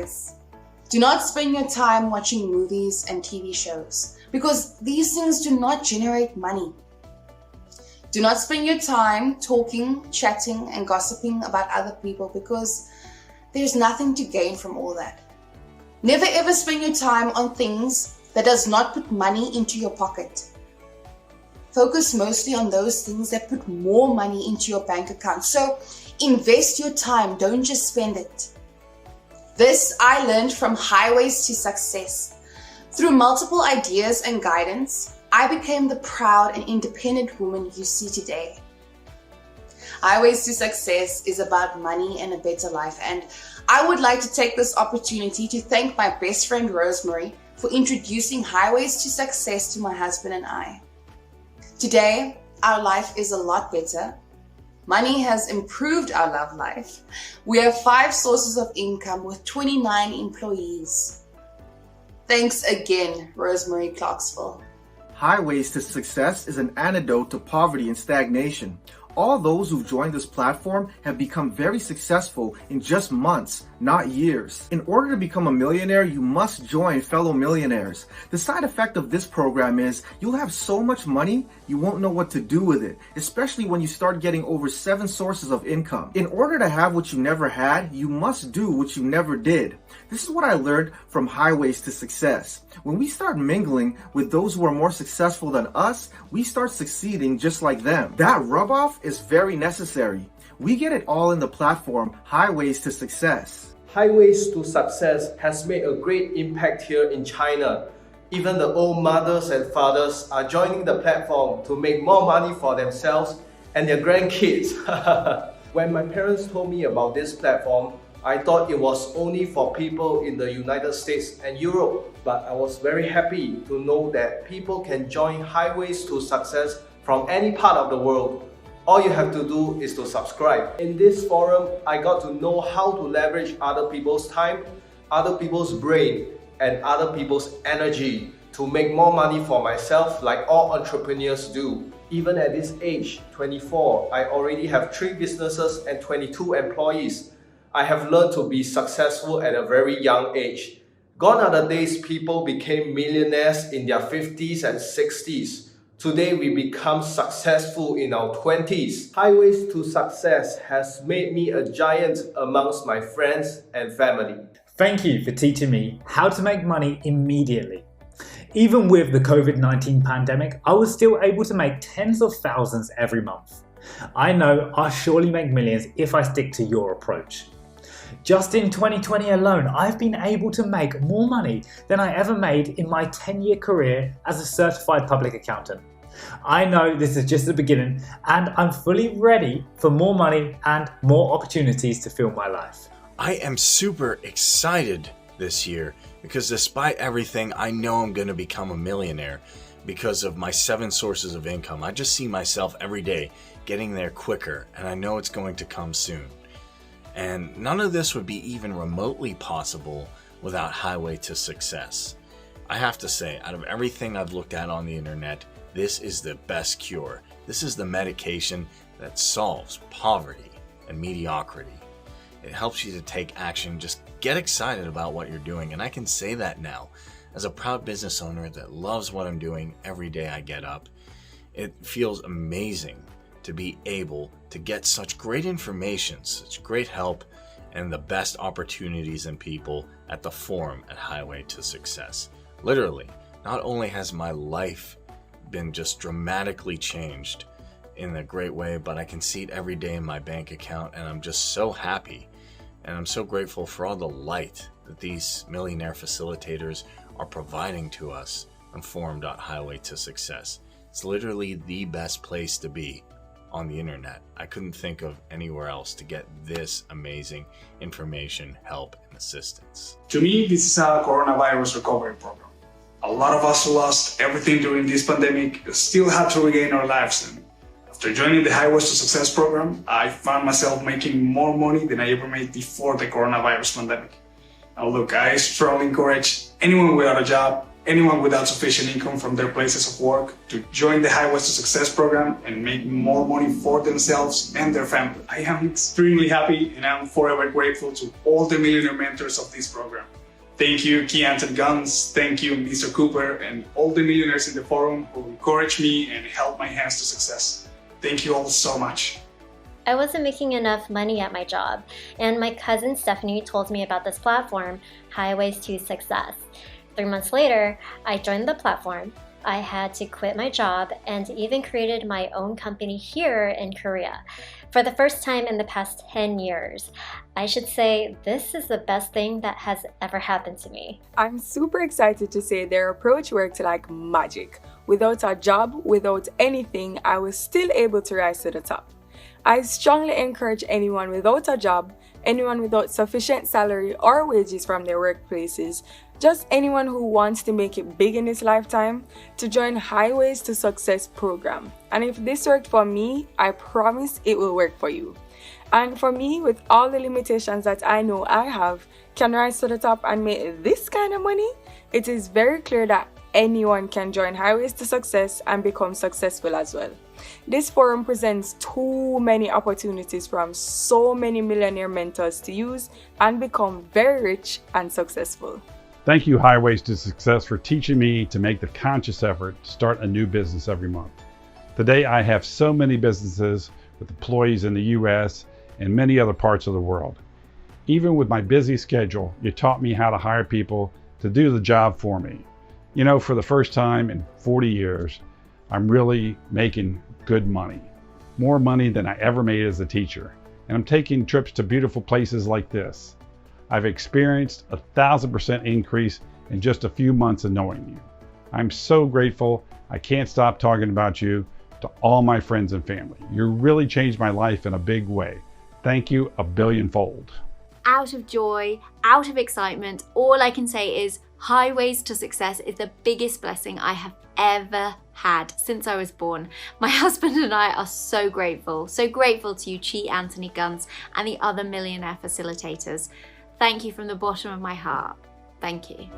Guys, do not spend your time watching movies and TV shows because these things do not generate money. Do not spend your time talking, chatting, and gossiping about other people because there's nothing to gain from all that. Never ever spend your time on things that does not put money into your pocket. Focus mostly on those things that put more money into your bank account. So invest your time, don't just spend it. This I learned from Highways to Success. Through multiple ideas and guidance, I became the proud and independent woman you see today. Highways to Success is about money and a better life, and I would like to take this opportunity to thank my best friend Rosemary for introducing Highways to Success to my husband and I. Today, our life is a lot better. Money has improved our love life. We have 5 sources of income with 29 employees. Thanks again, Rosemary Clarksville. Highways to Success is an antidote to poverty and stagnation. All those who've joined this platform have become very successful in just months, not years. In order to become a millionaire, you must join fellow millionaires. The side effect of this program is you'll have so much money, you won't know what to do with it, especially when you start getting over 7 sources of income. In order to have what you never had, you must do what you never did. This is what I learned from Highways to Success. When we start mingling with those who are more successful than us, we start succeeding just like them. That rub-off is very necessary. We get it all in the platform Highways to Success. Highways to Success has made a great impact here in China. Even the old mothers and fathers are joining the platform to make more money for themselves and their grandkids. When my parents told me about this platform, I thought it was only for people in the United States and Europe, but I was very happy to know that people can join Highways to Success from any part of the world. All you have to do is to subscribe. In this forum, I got to know how to leverage other people's time, other people's brain, and other people's energy to make more money for myself like all entrepreneurs do. Even at this age, 24, I already have 3 businesses and 22 employees. I have learned to be successful at a very young age. Gone are the days people became millionaires in their 50s and 60s. Today we become successful in our 20s. Highways to Success has made me a giant amongst my friends and family. Thank you for teaching me how to make money immediately. Even with the COVID-19 pandemic, I was still able to make tens of thousands every month. I know I'll surely make millions if I stick to your approach. Just in 2020 alone, I've been able to make more money than I ever made in my 10-year career as a certified public accountant. I know this is just the beginning, and I'm fully ready for more money and more opportunities to fill my life. I am super excited this year because despite everything, I know I'm going to become a millionaire because of my 7 sources of income. I just see myself every day getting there quicker, and I know it's going to come soon. And none of this would be even remotely possible without Highway to Success. I have to say, out of everything I've looked at on the internet, this is the best cure. This is the medication that solves poverty and mediocrity. It helps you to take action, just get excited about what you're doing. And I can say that now as a proud business owner that loves what I'm doing every day I get up. It feels amazing to be able to get such great information, such great help, and the best opportunities and people at the forum at Highway to Success. Literally, not only has my life been just dramatically changed in a great way, but I can see it every day in my bank account, and I'm just so happy. And I'm so grateful for all the light that these millionaire facilitators are providing to us on forum.highway to success. It's literally the best place to be on the internet. I couldn't think of anywhere else to get this amazing information, help, and assistance. To me, this is a coronavirus recovery program. A lot of us lost everything during this pandemic, still had to regain our lives. And after joining the Highways to Success program, I found myself making more money than I ever made before the coronavirus pandemic. Now look, I strongly encourage anyone without a job, anyone without sufficient income from their places of work to join the Highways to Success program and make more money for themselves and their family. I am extremely happy and I'm forever grateful to all the millionaire mentors of this program. Thank you, Keant and Guns. Thank you, Mr. Cooper, and all the millionaires in the forum who encouraged me and helped my hands to success. Thank you all so much. I wasn't making enough money at my job, and my cousin Stephanie told me about this platform, Highways to Success. 3 months later, I joined the platform. I had to quit my job and even created my own company here in Korea. For the first time in the past 10 years, I should say this is the best thing that has ever happened to me. I'm super excited to say their approach worked like magic. Without a job, without anything, I was still able to rise to the top. I strongly encourage anyone without a job, anyone without sufficient salary or wages from their workplaces, just anyone who wants to make it big in this lifetime, to join Highways to Success program. And if this worked for me, I promise it will work for you. And for me, with all the limitations that I know I have, can rise to the top and make this kind of money, it is very clear that anyone can join Highways to Success and become successful as well. This forum presents too many opportunities from so many millionaire mentors to use and become very rich and successful. Thank you, Highways to Success, for teaching me to make the conscious effort to start a new business every month. Today, I have so many businesses with employees in the US and many other parts of the world. Even with my busy schedule, you taught me how to hire people to do the job for me. You know, for the first time in 40 years, I'm really making good money. More money than I ever made as a teacher. And I'm taking trips to beautiful places like this. I've experienced 1,000% increase in just a few months of knowing you. I'm so grateful. I can't stop talking about you to all my friends and family. You really changed my life in a big way. Thank you a billionfold. Out of joy, out of excitement, all I can say is Highways to Success is the biggest blessing I have ever had since I was born. My husband and I are so grateful to you, Chi, Anthony, Guns, and the other millionaire facilitators. Thank you from the bottom of my heart. Thank you.